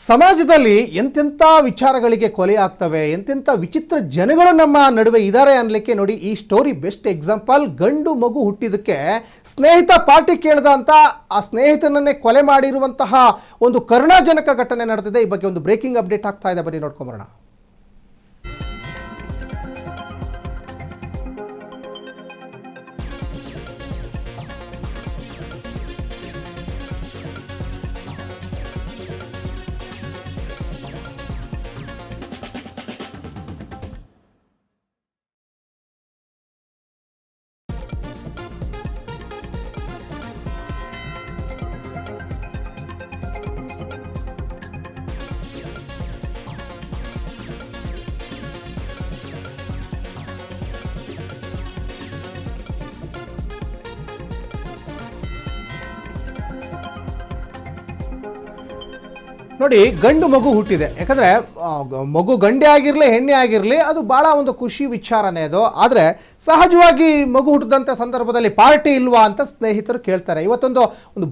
ಸಮಾಜದಲ್ಲಿ ಎಂತೆಂಥ ವಿಚಾರಗಳಿಗೆ ಕೊಲೆ ಆಗ್ತವೆ, ಎಂತೆಂಥ ವಿಚಿತ್ರ ಜನಗಳು ನಮ್ಮ ನಡುವೆ ಇದ್ದಾರೆ ಅನ್ನಲಿಕ್ಕೆ ನೋಡಿ ಈ ಸ್ಟೋರಿ ಬೆಸ್ಟ್ ಎಕ್ಸಾಂಪಲ್. ಗಂಡು ಮಗು ಹುಟ್ಟಿದಕ್ಕೆ ಸ್ನೇಹಿತ ಪಾರ್ಟಿ ಕೇಳ್ದ ಅಂತ ಆ ಸ್ನೇಹಿತನನ್ನೇ ಕೊಲೆ ಮಾಡಿರುವಂತಹ ಒಂದು ಕರುಣಾಜನಕ ಘಟನೆ ನಡೆದಿದೆ. ಈ ಬಗ್ಗೆ ಒಂದು ಬ್ರೇಕಿಂಗ್ ಅಪ್ಡೇಟ್ ಆಗ್ತಾ ಇದೆ, ಬನ್ನಿ ನೋಡ್ಕೊಂಬರೋಣ. ನೋಡಿ, ಗಂಡು ಮಗು ಹುಟ್ಟಿದೆ. ಯಾಕಂದರೆ ಮಗು ಗಂಡೆ ಆಗಿರಲಿ ಹೆಣ್ಣೆ ಆಗಿರಲಿ ಅದು ಭಾಳ ಒಂದು ಖುಷಿ ವಿಚಾರನೇ ಅದು. ಆದರೆ ಸಹಜವಾಗಿ ಮಗು ಹುಟ್ಟಿದಂಥ ಸಂದರ್ಭದಲ್ಲಿ ಪಾರ್ಟಿ ಇಲ್ವಾ ಅಂತ ಸ್ನೇಹಿತರು ಕೇಳ್ತಾರೆ. ಇವತ್ತೊಂದು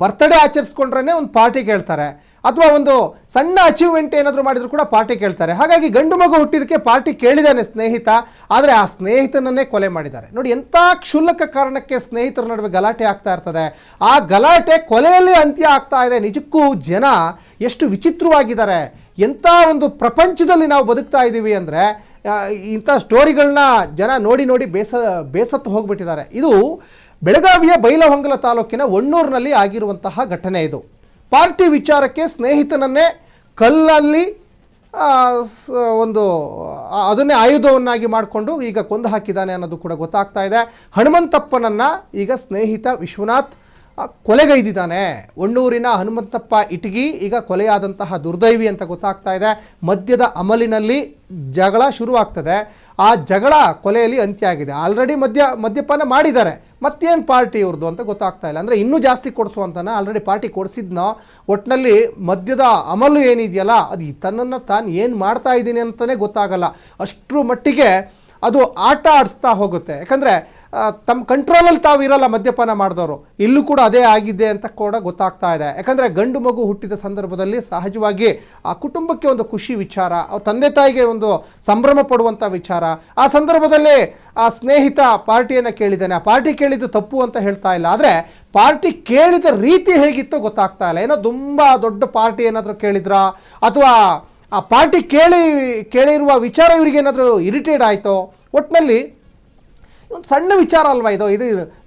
ಬರ್ತ್ಡೇ ಆಚರಿಸ್ಕೊಂಡ್ರೇ ಒಂದು ಪಾರ್ಟಿ ಕೇಳ್ತಾರೆ, ಅಥವಾ ಒಂದು ಸಣ್ಣ ಅಚೀವ್ಮೆಂಟ್ ಏನಾದರೂ ಮಾಡಿದ್ರು ಕೂಡ ಪಾರ್ಟಿ ಕೇಳ್ತಾರೆ. ಹಾಗಾಗಿ ಗಂಡು ಮಗು ಹುಟ್ಟಿದಕ್ಕೆ ಪಾರ್ಟಿ ಕೇಳಿದ್ದಾನೆ ಸ್ನೇಹಿತ, ಆದರೆ ಆ ಸ್ನೇಹಿತನನ್ನೇ ಕೊಲೆ ಮಾಡಿದ್ದಾರೆ. ನೋಡಿ, ಎಂಥ ಕ್ಷುಲ್ಲಕ ಕಾರಣಕ್ಕೆ ಸ್ನೇಹಿತರ ನಡುವೆ ಗಲಾಟೆ ಆಗ್ತಾ ಇರ್ತದೆ. ಆ ಗಲಾಟೆ ಕೊಲೆಯಲ್ಲಿ ಅಂತ್ಯ ಆಗ್ತಾ ಇದೆ. ನಿಜಕ್ಕೂ ಜನ ಎಷ್ಟು ವಿಚಿತ್ರವಾಗಿದ್ದಾರೆ, ಎಂಥ ಒಂದು ಪ್ರಪಂಚದಲ್ಲಿ ನಾವು ಬದುಕ್ತಾ ಇದ್ದೀವಿ ಅಂದರೆ ಇಂಥ ಸ್ಟೋರಿಗಳನ್ನ ಜನ ನೋಡಿ ನೋಡಿ ಬೇಸತ್ತು ಹೋಗ್ಬಿಟ್ಟಿದ್ದಾರೆ. ಇದು ಬೆಳಗಾವಿಯ ಬೈಲಹೊಂಗಲ ತಾಲೂಕಿನ ಹೊನ್ನೂರಿನಲ್ಲಿ ಆಗಿರುವಂತಹ ಘಟನೆ. ಇದು ಪಾರ್ಟಿ ವಿಚಾರಕ್ಕೆ ಸ್ನೇಹಿತನನ್ನೇ ಕಲ್ಲಲ್ಲಿ ಅದನ್ನೇ ಆಯುಧವನ್ನಾಗಿ ಮಾಡಿಕೊಂಡು ಈಗ ಕೊಂದು ಹಾಕಿದ್ದಾನೆ ಅನ್ನೋದು ಕೂಡ ಗೊತ್ತಾಗ್ತಾ ಇದೆ. ಹನುಮಂತಪ್ಪನನ್ನು ಈಗ ಸ್ನೇಹಿತ ವಿಶ್ವನಾಥ್ ಕೊಲೆಗೈದಿದ್ದಾನೆ. ಹೊನ್ನೂರಿನ ಹನುಮಂತಪ್ಪ ಇಟಗಿ ಈಗ ಕೊಲೆಯಾದಂತಹ ದುರ್ದೈವಿ ಅಂತ ಗೊತ್ತಾಗ್ತಾ ಇದೆ. ಮದ್ಯದ ಅಮಲಿನಲ್ಲಿ ಜಗಳ ಶುರುವಾಗ್ತದೆ. ಆ ಜಗಳ ಕೊಲೆಯಲ್ಲಿ ಅಂತ್ಯ ಆಗಿದೆ. ಆಲ್ರೆಡಿ ಮದ್ಯಪಾನ ಮಾಡಿದ್ದಾರೆ, ಮತ್ತೇನು ಪಾರ್ಟಿ ಇವ್ರದ್ದು ಅಂತ ಗೊತ್ತಾಗ್ತಾ ಇಲ್ಲ. ಅಂದರೆ ಇನ್ನೂ ಜಾಸ್ತಿ ಕೊಡಿಸುವಂತಾನೆ, ಆಲ್ರೆಡಿ ಪಾರ್ಟಿ ಕೊಡಿಸಿದ್ನೋ. ಒಟ್ಟಿನಲ್ಲಿ ಮದ್ಯದ ಅಮಲು ಏನಿದೆಯಲ್ಲ ಅದು ತನ್ನನ್ನು ತಾನು ಏನು ಮಾಡ್ತಾ ಇದ್ದೀನಿ ಅಂತಲೇ ಗೊತ್ತಾಗಲ್ಲ. ಅಷ್ಟರ ಮಟ್ಟಿಗೆ ಅದು ಆಟ ಆಡಿಸ್ತಾ ಹೋಗುತ್ತೆ. ಯಾಕಂದರೆ ತಮ್ಮ ಕಂಟ್ರೋಲಲ್ಲಿ ತಾವು ಇರೋಲ್ಲ ಮದ್ಯಪಾನ ಮಾಡಿದವರು. ಇಲ್ಲೂ ಕೂಡ ಅದೇ ಆಗಿದೆ ಅಂತ ಕೂಡ ಗೊತ್ತಾಗ್ತಾ ಇದೆ. ಯಾಕಂದರೆ ಗಂಡು ಮಗು ಹುಟ್ಟಿದ ಸಂದರ್ಭದಲ್ಲಿ ಸಹಜವಾಗಿ ಆ ಕುಟುಂಬಕ್ಕೆ ಒಂದು ಖುಷಿ ವಿಚಾರ, ಅವ್ರ ತಂದೆ ತಾಯಿಗೆ ಒಂದು ಸಂಭ್ರಮ ಪಡುವಂಥ ವಿಚಾರ. ಆ ಸಂದರ್ಭದಲ್ಲಿ ಆ ಸ್ನೇಹಿತ ಪಾರ್ಟಿಯನ್ನು ಕೇಳಿದ್ದಾನೆ. ಆ ಪಾರ್ಟಿ ಕೇಳಿದ್ದು ತಪ್ಪು ಅಂತ ಹೇಳ್ತಾ ಇಲ್ಲ, ಆದರೆ ಪಾರ್ಟಿ ಕೇಳಿದ ರೀತಿ ಹೇಗಿತ್ತು ಗೊತ್ತಾಗ್ತಾ ಇಲ್ಲ. ಏನೋ ತುಂಬ ದೊಡ್ಡ ಪಾರ್ಟಿ ಏನಾದರೂ ಕೇಳಿದ್ರಾ, ಅಥವಾ ಆ ಪಾರ್ಟಿ ಕೇಳಿರುವ ವಿಚಾರ ಇವರಿಗೇನಾದರೂ ಇರಿಟೇಟ್ ಆಯಿತೋ. ಒಟ್ಟಿನಲ್ಲಿ ಒಂದು ಸಣ್ಣ ವಿಚಾರ ಅಲ್ವಾ ಇದು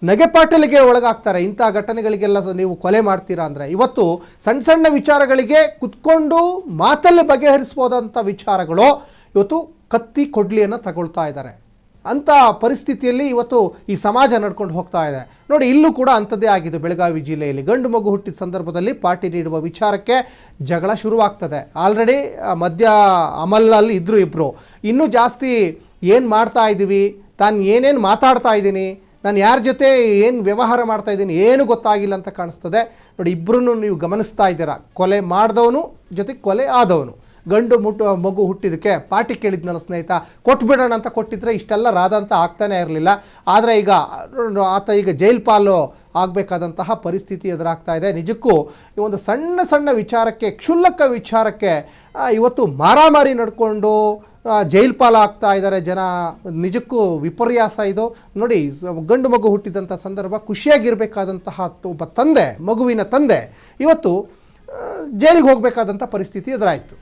ನಗೆಪಾಟಲಿಗೆ ಒಳಗಾಗ್ತಾರೆ. ಇಂಥ ಘಟನೆಗಳಿಗೆಲ್ಲ ನೀವು ಕೊಲೆ ಮಾಡ್ತೀರಾ ಅಂದರೆ ಇವತ್ತು ಸಣ್ಣ ಸಣ್ಣ ವಿಚಾರಗಳಿಗೆ ಕುತ್ಕೊಂಡು ಮಾತಲ್ಲೇ ಬಗೆಹರಿಸ್ಬೋದಂಥ ವಿಚಾರಗಳು ಇವತ್ತು ಕತ್ತಿ ಕೊಡ್ಲಿಯನ್ನು ತಗೊಳ್ತಾ ಇದ್ದಾರೆ. ಅಂಥ ಪರಿಸ್ಥಿತಿಯಲ್ಲಿ ಇವತ್ತು ಈ ಸಮಾಜ ನಡ್ಕೊಂಡು ಹೋಗ್ತಾ ಇದೆ. ನೋಡಿ, ಇಲ್ಲೂ ಕೂಡ ಅಂಥದ್ದೇ ಆಗಿದೆ. ಬೆಳಗಾವಿ ಜಿಲ್ಲೆಯಲ್ಲಿ ಗಂಡು ಮಗು ಹುಟ್ಟಿದ ಸಂದರ್ಭದಲ್ಲಿ ಪಾರ್ಟಿ ನೀಡುವ ವಿಚಾರಕ್ಕೆ ಜಗಳ ಶುರುವಾಗ್ತದೆ. ಆಲ್ರೆಡಿ ಮದ್ಯ ಅಮಲಲ್ಲಿ ಇದ್ದರು ಇಬ್ಬರು. ಇನ್ನೂ ಜಾಸ್ತಿ ಏನು ಮಾಡ್ತಾ ಇದ್ದೀವಿ, ತಾನು ಏನೇನು ಮಾತಾಡ್ತಾ ಇದ್ದೀನಿ, ನಾನು ಯಾರ ಜೊತೆ ಏನು ವ್ಯವಹಾರ ಮಾಡ್ತಾ ಇದ್ದೀನಿ ಏನು ಗೊತ್ತಾಗಿಲ್ಲ ಅಂತ ಕಾಣಿಸ್ತದೆ. ನೋಡಿ, ಇಬ್ಬರೂ ನೀವು ಗಮನಿಸ್ತಾ ಇದ್ದೀರಾ. ಕೊಲೆ ಮಾಡಿದವನು ಜೊತೆಗೆ ಕೊಲೆ ಆದವನು. ಗಂಡು ಮಗು ಹುಟ್ಟಿದಕ್ಕೆ ಪಾರ್ಟಿ ಕೇಳಿದ್ನಲ್ಲ ಸ್ನೇಹಿತ, ಕೊಟ್ಬಿಡೋಣ ಅಂತ ಕೊಟ್ಟಿದ್ರೆ ಇಷ್ಟೆಲ್ಲ ರಾದಂತ ಆಗ್ತಾನೆ ಇರಲಿಲ್ಲ. ಆದರೆ ಆತ ಈಗ ಜೈಲ್ ಪಾಲು ಆಗಬೇಕಾದಂತಹ ಪರಿಸ್ಥಿತಿ ಎದುರಾಗ್ತಾ ಇದೆ. ನಿಜಕ್ಕೂ ಈ ಒಂದು ಸಣ್ಣ ಸಣ್ಣ ವಿಚಾರಕ್ಕೆ, ಕ್ಷುಲ್ಲಕ ವಿಚಾರಕ್ಕೆ ಇವತ್ತು ಮಾರಾಮಾರಿ ನಡ್ಕೊಂಡು ಜೈಲ್ ಪಾಲು ಆಗ್ತಾ ಇದ್ದಾರೆ ಜನ. ನಿಜಕ್ಕೂ ವಿಪರ್ಯಾಸ ಇದು. ನೋಡಿ, ಗಂಡು ಮಗು ಹುಟ್ಟಿದಂಥ ಸಂದರ್ಭ ಖುಷಿಯಾಗಿರಬೇಕಾದಂತಹ ಒಬ್ಬ ತಂದೆ, ಮಗುವಿನ ತಂದೆ ಇವತ್ತು ಜೈಲಿಗೆ ಹೋಗಬೇಕಾದಂಥ ಪರಿಸ್ಥಿತಿ ಎದುರಾಯಿತು.